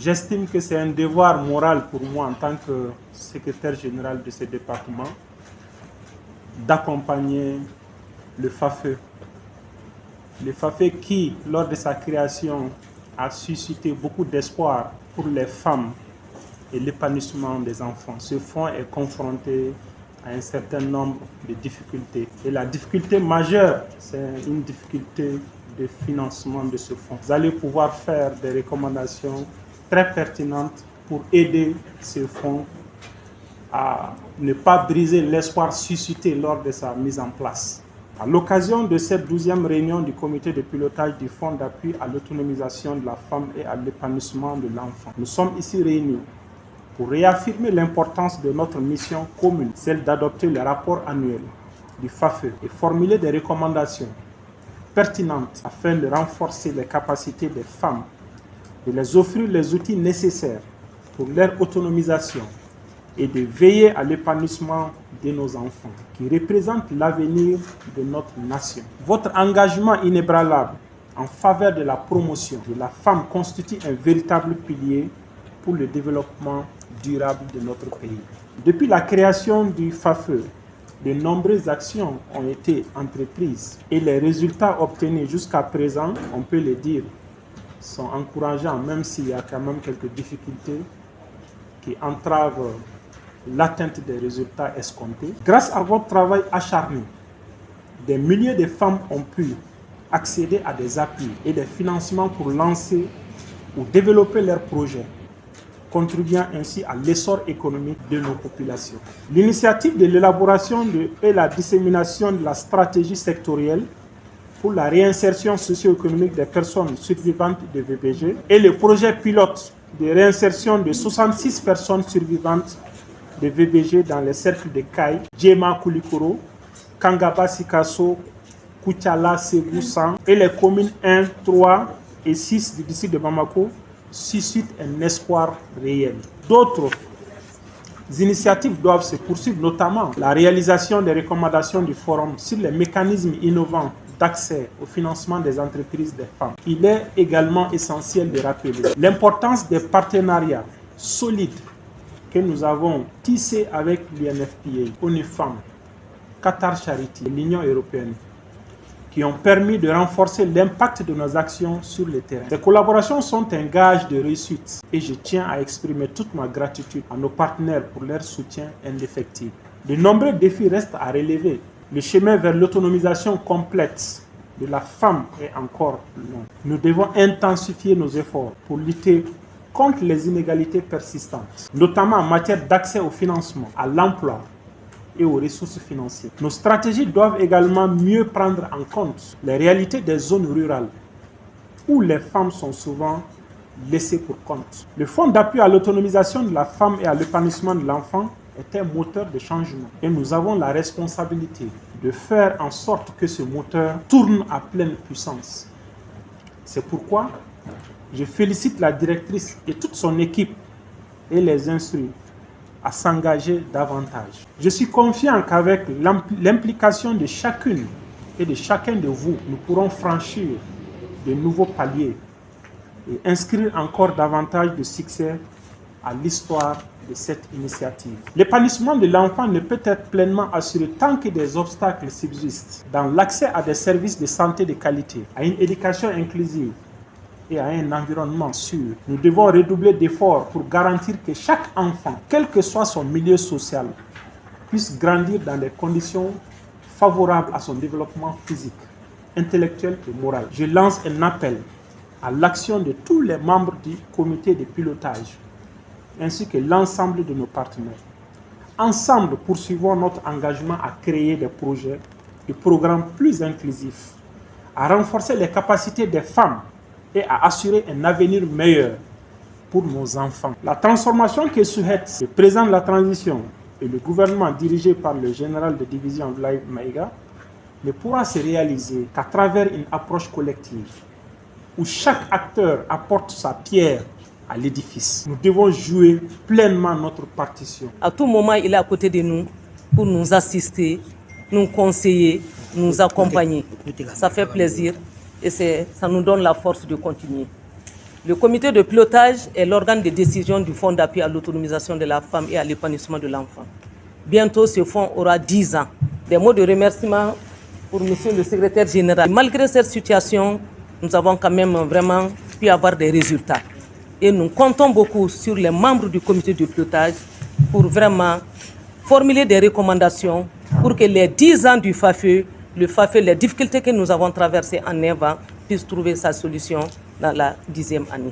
J'estime que c'est un devoir moral pour moi en tant que secrétaire général de ce département d'accompagner le FAFE. Le FAFE qui, lors de sa création, a suscité beaucoup d'espoir pour les femmes et l'épanouissement des enfants. Ce fonds est confronté à un certain nombre de difficultés. Et la difficulté majeure, c'est une difficulté de financement de ce fonds. Vous allez pouvoir faire des recommandations très pertinentes pour aider ce fonds à ne pas briser l'espoir suscité lors de sa mise en place. À l'occasion de cette 12e réunion du comité de pilotage du Fonds d'appui à l'autonomisation de la femme et à l'épanouissement de l'enfant, nous sommes ici réunis pour réaffirmer l'importance de notre mission commune, celle d'adopter le rapport annuel du FAFE et formuler des recommandations pertinentes afin de renforcer les capacités des femmes, de les offrir les outils nécessaires pour leur autonomisation et de veiller à l'épanouissement de nos enfants, qui représentent l'avenir de notre nation. Votre engagement inébranlable en faveur de la promotion de la femme constitue un véritable pilier pour le développement durable de notre pays. Depuis la création du FAFE, de nombreuses actions ont été entreprises et les résultats obtenus jusqu'à présent, on peut le dire, sont encourageants, même s'il y a quand même quelques difficultés qui entravent l'atteinte des résultats escomptés. Grâce à votre travail acharné, des milliers de femmes ont pu accéder à des appuis et des financements pour lancer ou développer leurs projets, contribuant ainsi à l'essor économique de nos populations. L'initiative de l'élaboration et la dissémination de la stratégie sectorielle pour la réinsertion socio-économique des personnes survivantes de VBG et le projet pilote de réinsertion de 66 personnes survivantes de VBG dans les cercles de Kaï, Djema Koulikoro, Kangaba Sikasso, Koutiala, Ségou-San et les communes 1, 3 et 6 du district de Bamako suscitent un espoir réel. D'autres initiatives doivent se poursuivre, notamment la réalisation des recommandations du Forum sur les mécanismes innovants d'accès au financement des entreprises des femmes. Il est également essentiel de rappeler l'importance des partenariats solides que nous avons tissés avec l'UNFPA, ONU Femmes, Qatar Charity et l'Union européenne, qui ont permis de renforcer l'impact de nos actions sur le terrain. Ces collaborations sont un gage de réussite et je tiens à exprimer toute ma gratitude à nos partenaires pour leur soutien indéfectible. De nombreux défis restent à relever. Le chemin vers l'autonomisation complète de la femme est encore long. Nous devons intensifier nos efforts pour lutter contre les inégalités persistantes, notamment en matière d'accès au financement, à l'emploi et aux ressources financières. Nos stratégies doivent également mieux prendre en compte les réalités des zones rurales où les femmes sont souvent laissées pour compte. Le Fonds d'appui à l'autonomisation de la femme et à l'épanouissement de l'enfant est un moteur de changement et nous avons la responsabilité de faire en sorte que ce moteur tourne à pleine puissance. C'est pourquoi je félicite la directrice et toute son équipe et les instruis à s'engager davantage. Je suis confiant qu'avec l'implication de chacune et de chacun de vous, nous pourrons franchir de nouveaux paliers et inscrire encore davantage de succès à l'histoire de cette initiative. L'épanouissement de l'enfant ne peut être pleinement assuré tant que des obstacles subsistent dans l'accès à des services de santé de qualité, à une éducation inclusive et à un environnement sûr. Nous devons redoubler d'efforts pour garantir que chaque enfant, quel que soit son milieu social, puisse grandir dans des conditions favorables à son développement physique, intellectuel et moral. Je lance un appel à l'action de tous les membres du comité de pilotage, ainsi que l'ensemble de nos partenaires. Ensemble, poursuivons notre engagement à créer des projets et programmes plus inclusifs, à renforcer les capacités des femmes et à assurer un avenir meilleur pour nos enfants. La transformation que souhaite le président de la transition et le gouvernement dirigé par le général de division Abdoulaye Maïga ne pourra se réaliser qu'à travers une approche collective où chaque acteur apporte sa pierre à l'édifice. Nous devons jouer pleinement notre partition. À tout moment, il est à côté de nous pour nous assister, nous conseiller, nous accompagner. Ça fait plaisir et ça nous donne la force de continuer. Le comité de pilotage est l'organe de décision du Fonds d'appui à l'autonomisation de la femme et à l'épanouissement de l'enfant. Bientôt, ce fonds aura 10 ans. Des mots de remerciement pour Monsieur le secrétaire général. Malgré cette situation, nous avons quand même vraiment pu avoir des résultats. Et nous comptons beaucoup sur les membres du comité de pilotage pour vraiment formuler des recommandations pour que les 10 ans du FAFE, le FAFE, les difficultés que nous avons traversées en 9 ans, puissent trouver sa solution dans la 10e année.